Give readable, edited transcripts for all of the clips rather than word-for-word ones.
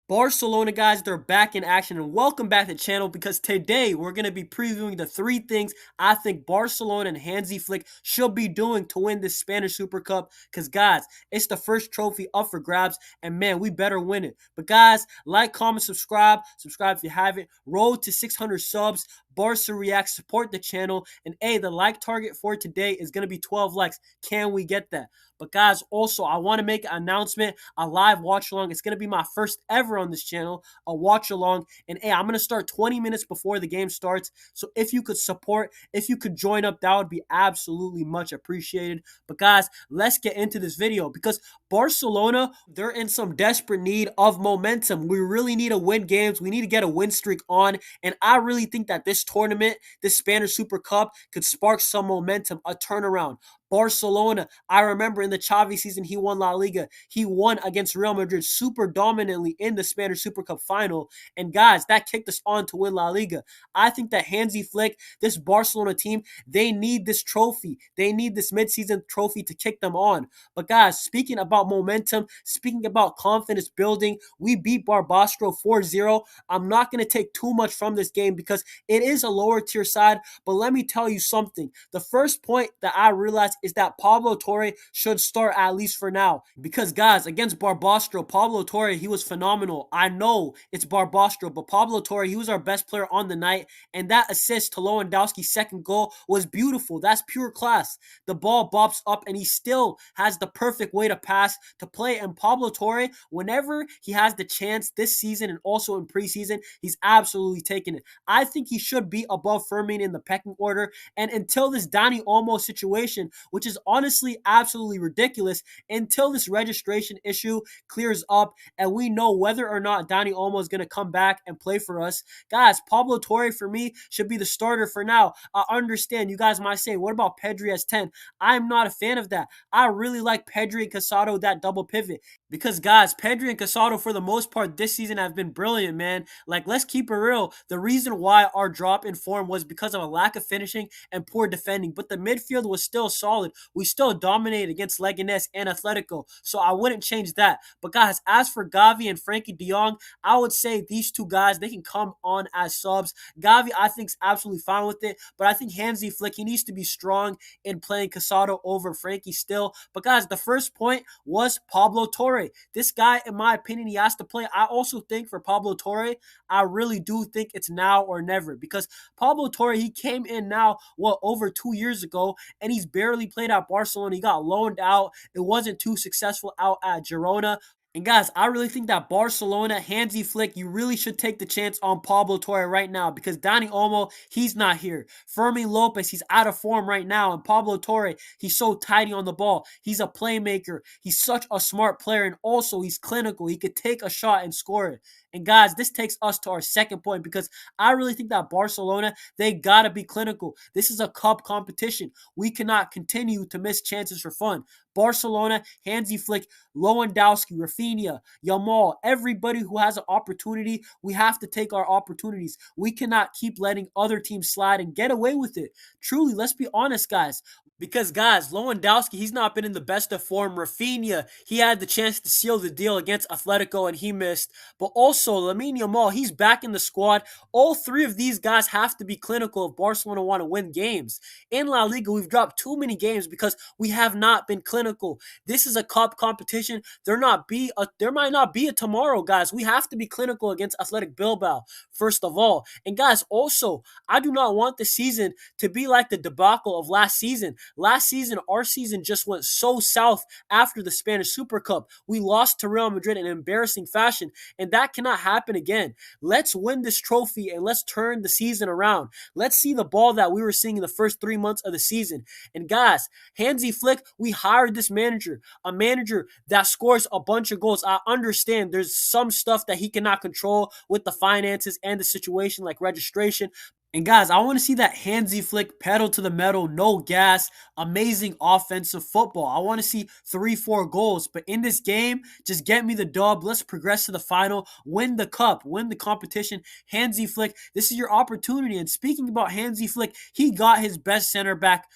Barcelona, guys, they're back in action, and welcome back to the channel because today we're going to be previewing the three things I think Barcelona and Hansi Flick should be doing to win this Spanish Super Cup because, guys, it's the first trophy up for grabs, and man, we better win it. But, guys, like, comment, subscribe if you haven't. Road to 600 subs. Barca React, support the channel, and the like target for today is going to be 12 likes. Can we get that? But guys, also, I want to make an announcement, a live watch along. It's going to be my first ever on this channel, a watch along. And I'm going to start 20 minutes before the game starts. So if you could support, if you could join up, that would be absolutely much appreciated. But guys, let's get into this video because Barcelona, they're in some desperate need of momentum. We really need to win games. We need to get a win streak on. And I really think that this tournament, this Spanish Super Cup, could spark some momentum, a turnaround. Barcelona, I remember in the Xavi season, he won La Liga. He won against Real Madrid super dominantly in the Spanish Super Cup final. And guys, that kicked us on to win La Liga. I think that Hansi Flick, this Barcelona team, they need this trophy. They need this midseason trophy to kick them on. But guys, speaking about momentum, speaking about confidence building, we beat Barbastro 4-0. I'm not going to take too much from this game because it is a lower tier side. But let me tell you something. The first point that I realized is that Pablo Tor should start at least for now. Because, guys, against Barbastro, Pablo Tor, he was phenomenal. I know it's Barbastro, but Pablo Tor, he was our best player on the night. And that assist to Lewandowski's second goal was beautiful. That's pure class. The ball bops up, and he still has the perfect way to pass, to play. And Pablo Tor, whenever he has the chance this season and also in preseason, he's absolutely taking it. I think he should be above Fermin in the pecking order. And until this Dani Olmo situation, which is honestly absolutely ridiculous, until this registration issue clears up and we know whether or not Dani Olmo is going to come back and play for us. Guys, Pablo Tor for me should be the starter for now. I understand you guys might say, what about Pedri as 10? I'm not a fan of that. I really like Pedri and Casado, that double pivot. Because, guys, Pedri and Casado, for the most part, this season have been brilliant, man. Like, let's keep it real. The reason why our drop in form was because of a lack of finishing and poor defending. But the midfield was still solid. We still dominated against Leganés and Atletico. So I wouldn't change that. But, guys, as for Gavi and Frankie de Jong, I would say these two guys, they can come on as subs. Gavi, I think, is absolutely fine with it. But I think Hansi Flick, he needs to be strong in playing Casado over Frankie still. But, guys, the first point was Pablo Tor. This guy, in my opinion, he has to play. I also think for Pablo Tor, I really do think it's now or never. Because Pablo Tor, he came in now, over 2 years ago, and he's barely played at Barcelona. He got loaned out. It wasn't too successful out at Girona. And guys, I really think that Barcelona, Hansi Flick, you really should take the chance on Pablo Tor right now because Dani Olmo, he's not here. Fermin Lopez, he's out of form right now. And Pablo Tor, he's so tidy on the ball. He's a playmaker. He's such a smart player. And also, he's clinical. He could take a shot and score it. And guys, this takes us to our second point because I really think that Barcelona, they got to be clinical. This is a cup competition. We cannot continue to miss chances for fun. Barcelona, Hansi Flick, Lewandowski, Raphinha, Yamal, everybody who has an opportunity, we have to take our opportunities. We cannot keep letting other teams slide and get away with it. Truly, let's be honest, guys. Because, guys, Lewandowski, he's not been in the best of form. Raphinha, he had the chance to seal the deal against Atletico and he missed. But also, Lamine Yamal, he's back in the squad. All three of these guys have to be clinical if Barcelona want to win games. In La Liga, we've dropped too many games because we have not been clinical. This is a cup competition. There might not be a tomorrow, guys. We have to be clinical against Athletic Bilbao, first of all. And, guys, also, I do not want the season to be like the debacle of last season. Last season, our season just went so south after the Spanish Super Cup. We lost to Real Madrid in embarrassing fashion, and that cannot happen again. Let's win this trophy, and let's turn the season around. Let's see the ball that we were seeing in the first 3 months of the season. And guys, Hansi Flick, we hired this manager, a manager that scores a bunch of goals. I understand there's some stuff that he cannot control with the finances and the situation like registration, And guys, I want to see that Hansi Flick pedal to the metal, no gas, amazing offensive football. I want to see 3-4 goals. But in this game, just get me the dub. Let's progress to the final, win the cup, win the competition. Hansi Flick, this is your opportunity. And speaking about Hansi Flick, he got his best center back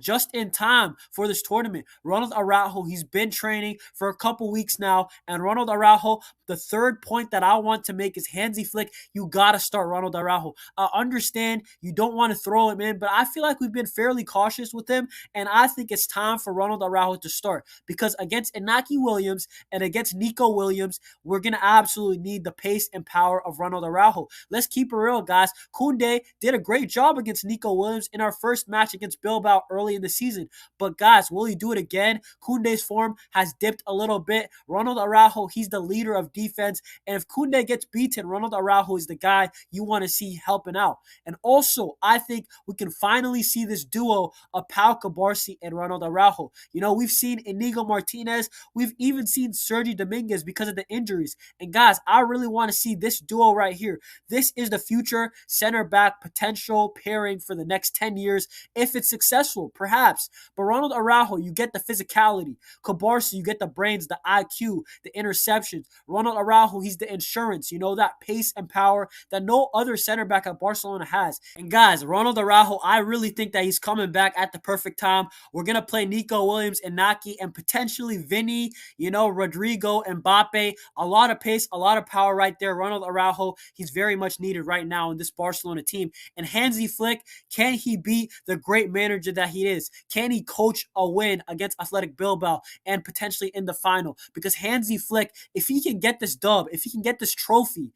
just in time for this tournament. Ronald Araujo, he's been training for a couple weeks now. And Ronald Araujo, the third point that I want to make is Hansi Flick, you got to start Ronald Araujo. I understand you don't want to throw him in, but I feel like we've been fairly cautious with him, and I think it's time for Ronald Araujo to start because against Inaki Williams and against Nico Williams, we're going to absolutely need the pace and power of Ronald Araujo. Let's keep it real, guys. Koundé did a great job against Nico Williams in our first match against Bilbao early in the season, but guys, will he do it again? Koundé's form has dipped a little bit. Ronald Araujo, he's the leader of defense, and if Koundé gets beaten, Ronald Araujo is the guy you want to see helping out. And also, I think we can finally see this duo of Pau Cabarsi and Ronald Araujo. You know, we've seen Inigo Martinez. We've even seen Sergi Dominguez because of the injuries. And guys, I really want to see this duo right here. This is the future center back potential pairing for the next 10 years if it's successful, perhaps. But Ronald Araujo, you get the physicality. Cabarsi, you get the brains, the IQ, the interceptions. Ronald Araujo, he's the insurance, you know, that pace and power that no other center back at Barcelona has. And guys, Ronald Araujo, I really think that he's coming back at the perfect time. We're going to play Nico Williams, Inaki, and potentially Vinny, you know, Rodrigo, Mbappe. A lot of pace, a lot of power right there. Ronald Araujo, he's very much needed right now in this Barcelona team. And Hansi Flick, can he be the great manager that he is? Can he coach a win against Athletic Bilbao and potentially in the final? Because Hansi Flick, if he can get this dub, if he can get this trophy,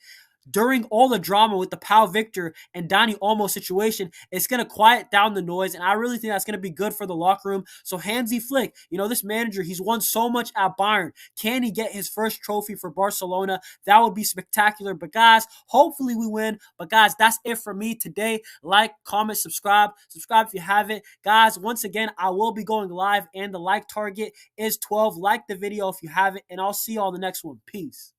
during all the drama with the Pau Victor and Dani Olmo situation, it's going to quiet down the noise, and I really think that's going to be good for the locker room. So Hansi Flick, you know, this manager, he's won so much at Bayern. Can he get his first trophy for Barcelona? That would be spectacular. But guys, hopefully we win. But guys, that's it for me today. Like, comment, subscribe. Subscribe if you haven't. Guys, once again, I will be going live, and the like target is 12. Like the video if you haven't, and I'll see you on the next one. Peace.